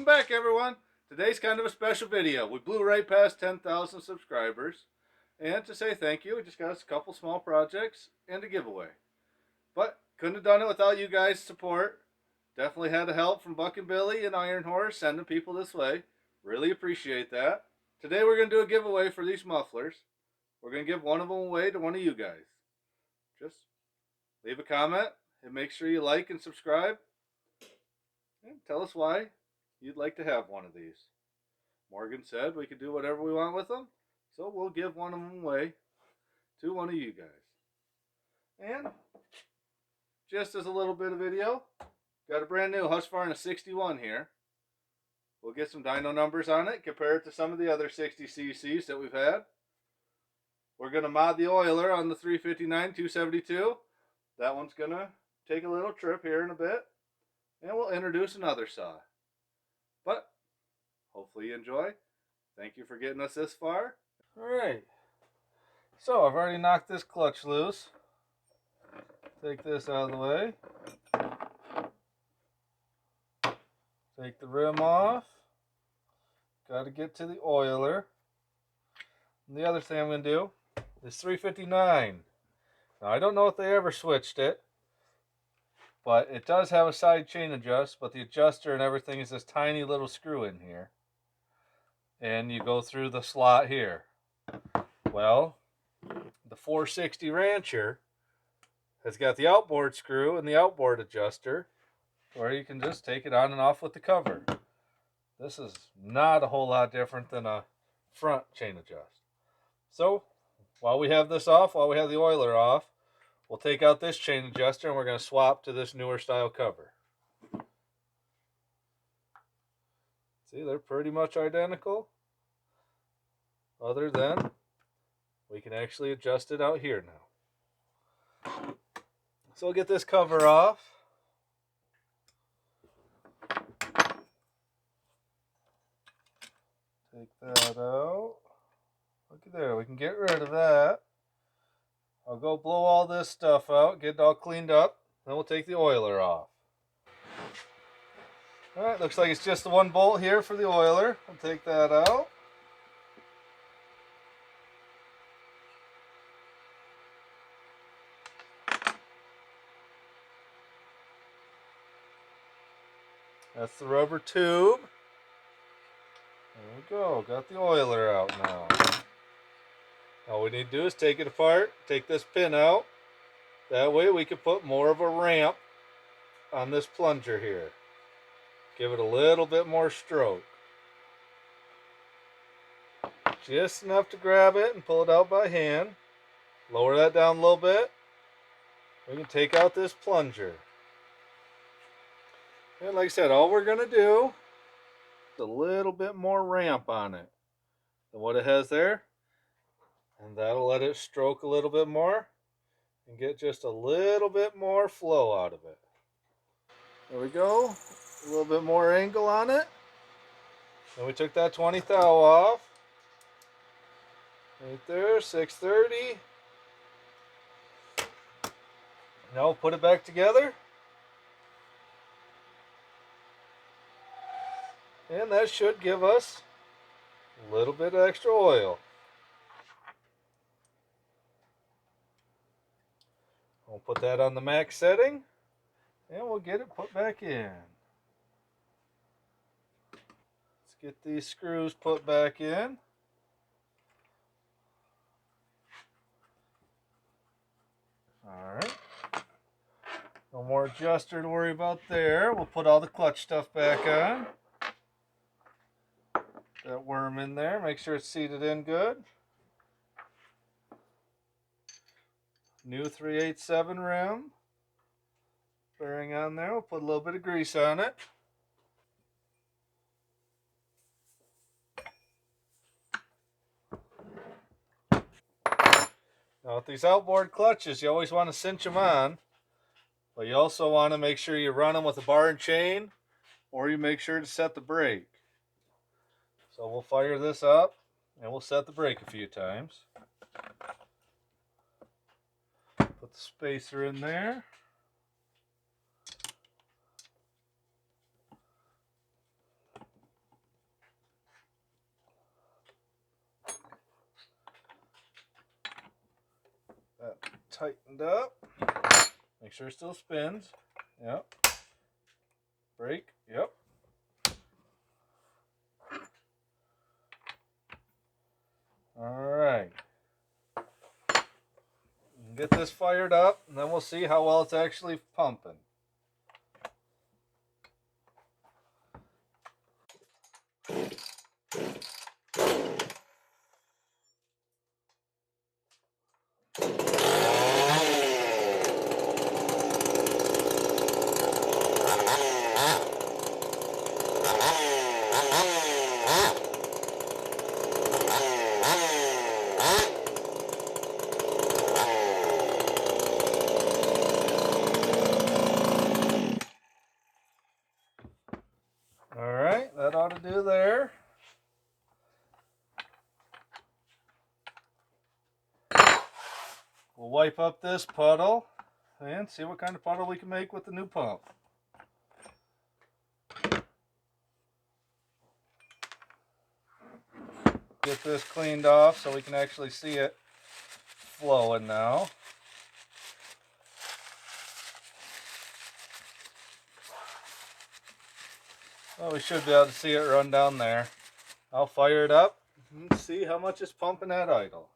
back, everyone. Today's kind of a special video. We blew right past 10,000 subscribers. And to say thank you, we just got us a couple small projects and a giveaway. But couldn't have done it without you guys' support. Definitely had the help from Buck and Billy and Iron Horse sending people this way. Really appreciate that. Today we're going to do a giveaway for these mufflers. We're going to give one of them away to one of you guys. Just leave a comment and make sure you like and subscribe. And tell us why you'd like to have one of these. Morgan said we could do whatever we want with them, so we'll give one of them away to one of you guys. And just as a little bit of video, got a brand new Husqvarna 61 here. We'll get some dyno numbers on it, compare it to some of the other 60cc's that we've had. We're going to mod the oiler on the 359 272. That one's going to take a little trip here in a bit. And we'll introduce another saw. But hopefully you enjoy. Thank you for getting us this far. Alright. So I've already knocked this clutch loose. Take this out of the way. Take the rim off. Got to get to the oiler. And the other thing I'm going to do is 359. Now I don't know if they ever switched it, but it does have a side chain adjust, but the adjuster and everything is this tiny little screw in here. And you go through the slot here. Well, the 460 Rancher has got the outboard screw and the outboard adjuster where you can just take it on and off with the cover. This is not a whole lot different than a front chain adjust. So while we have this off, while we have the oiler off, we'll take out this chain adjuster and we're going to swap to this newer style cover. See, they're pretty much identical, other than we can actually adjust it out here now. So we'll get this cover off. Take that out. Look at there, we can get rid of that. I'll go blow all this stuff out, get it all cleaned up, then we'll take the oiler off. Alright, looks like it's just the one bolt here for the oiler. I'll take that out. That's the rubber tube. There we go, got the oiler out now. All we need to do is take it apart, take this pin out. That way we can put more of a ramp on this plunger here. Give it a little bit more stroke. Just enough to grab it and pull it out by hand. Lower that down a little bit. We can take out this plunger. And like I said, all we're going to do is a little bit more ramp on it than what it has there. And that'll let it stroke a little bit more and get just a little bit more flow out of it. There we go. A little bit more angle on it. Then we took that 20 thou off. Right there, 630. Now we'll put it back together. And that should give us a little bit of extra oil. We'll put that on the max setting and we'll get it put back in. Let's get these screws put back in. Alright. No more adjuster to worry about there. We'll put all the clutch stuff back on. That worm in there, make sure it's seated in good. New 387 rim. Bearing on there, we'll put a little bit of grease on it. Now with these outboard clutches, you always want to cinch them on, but you also want to make sure you run them with a bar and chain, or you make sure to set the brake. So we'll fire this up and we'll set the brake a few times. Put the spacer in there. tightened up. Make sure it still spins. Yep. Brake. Yep. Alright. Get this fired up, and then we'll see how well it's actually pumping. Alright, that ought to do there. We'll wipe up this puddle and see what kind of puddle we can make with the new pump. Get this cleaned off so we can actually see it flowing now. Well, we should be able to see it run down there. I'll fire it up and see how much it's pumping at idle.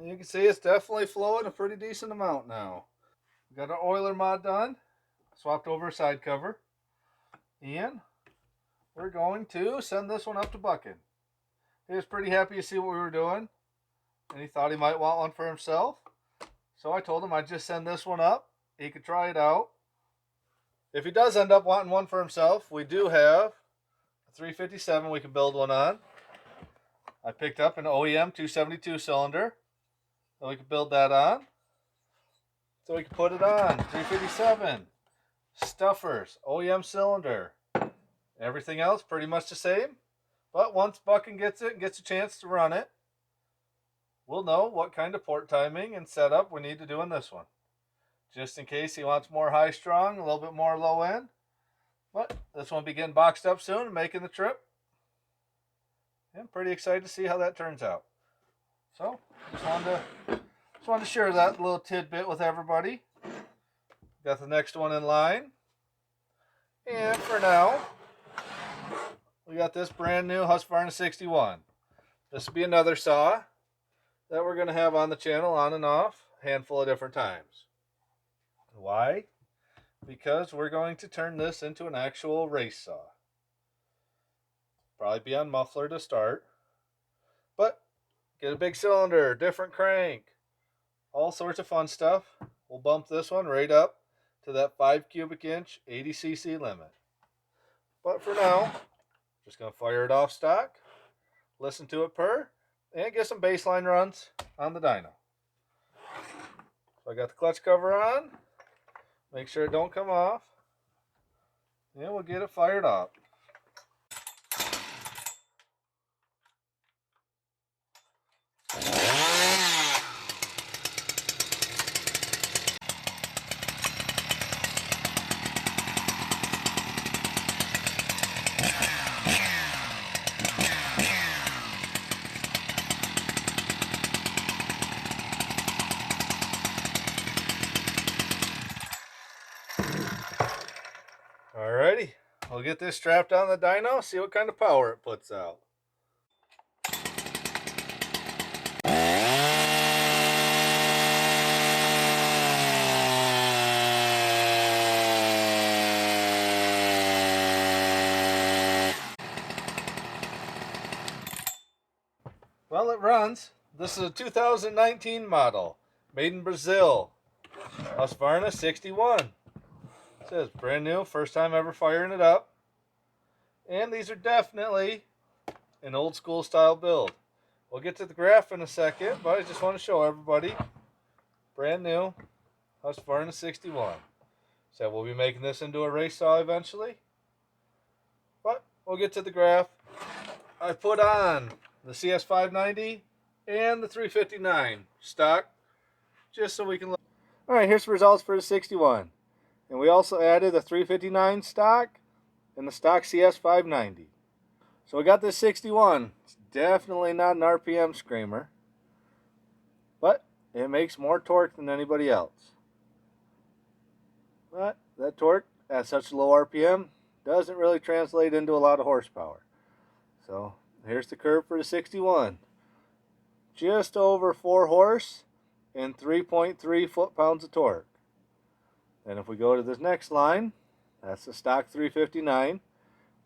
You can see it's definitely flowing a pretty decent amount now. Got our oiler mod done. Swapped over a side cover. And we're going to send this one up to Buckin. He was pretty happy to see what we were doing. And he thought he might want one for himself. So I told him I'd just send this one up. He could try it out. If he does end up wanting one for himself, we do have a 357 we can build one on. I picked up an OEM 272 cylinder. So we can build that on. So we can put it on. 357. Stuffers. OEM cylinder. Everything else pretty much the same. But once Buckin gets it and gets a chance to run it, we'll know what kind of port timing and setup we need to do in this one. Just in case he wants more high strung, a little bit more low end. But this one will be getting boxed up soon and making the trip. I'm pretty excited to see how that turns out. So, just wanted to share that little tidbit with everybody. Got the next one in line. And for now, we got this brand new Husqvarna 61. This will be another saw that we're going to have on the channel on and off a handful of different times. Why? Because we're going to turn this into an actual race saw. Probably be on muffler to start. But get a big cylinder, different crank, all sorts of fun stuff. We'll bump this one right up to that 5 cubic inch 80cc limit. But for now, just going to fire it off stock, listen to it purr, and get some baseline runs on the dyno. So I got the clutch cover on. Make sure it don't come off. And we'll get it fired up. Alrighty, we'll get this strapped on the dyno, see what kind of power it puts out. Well, it runs. This is a 2019 model, made in Brazil. Husqvarna 61. It says brand new, first time ever firing it up. And these are definitely an old school style build. We'll get to the graph in a second, but I just want to show everybody. Brand new Husqvarna 61. So we'll be making this into a race saw eventually. But we'll get to the graph. I put on the CS 590 and the 359 stock just so we can look. Alright, here's the results for the 61. And we also added the 359 stock and the stock CS 590. So we got this 61. It's definitely not an RPM screamer, but it makes more torque than anybody else. But that torque at such low RPM doesn't really translate into a lot of horsepower. So here's the curve for the 61. Just over 4 horse and 3.3 foot-pounds of torque. And if we go to this next line, that's the stock 359,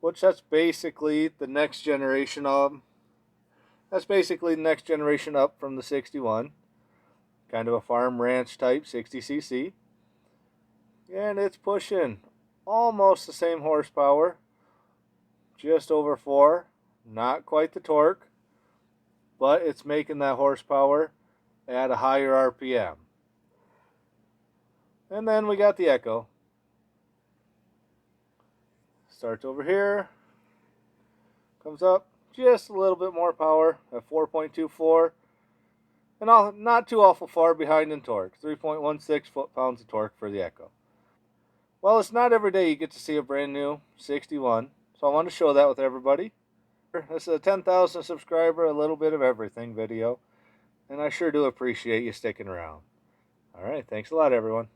which that's basically the next generation of. That's basically the next generation up from the 61. Kind of a farm ranch type 60cc. And it's pushing almost the same horsepower. Just over 4. Not quite the torque, but it's making that horsepower at a higher RPM. And then we got the Echo. Starts over here, comes up just a little bit more power at 4.24, and not too awful far behind in torque, 3.16 foot-pounds of torque for the Echo. Well, it's not every day you get to see a brand new 61, so I want to show that with everybody. This is a 10,000 subscriber, a little bit of everything video, and I sure do appreciate you sticking around. All right, thanks a lot, everyone.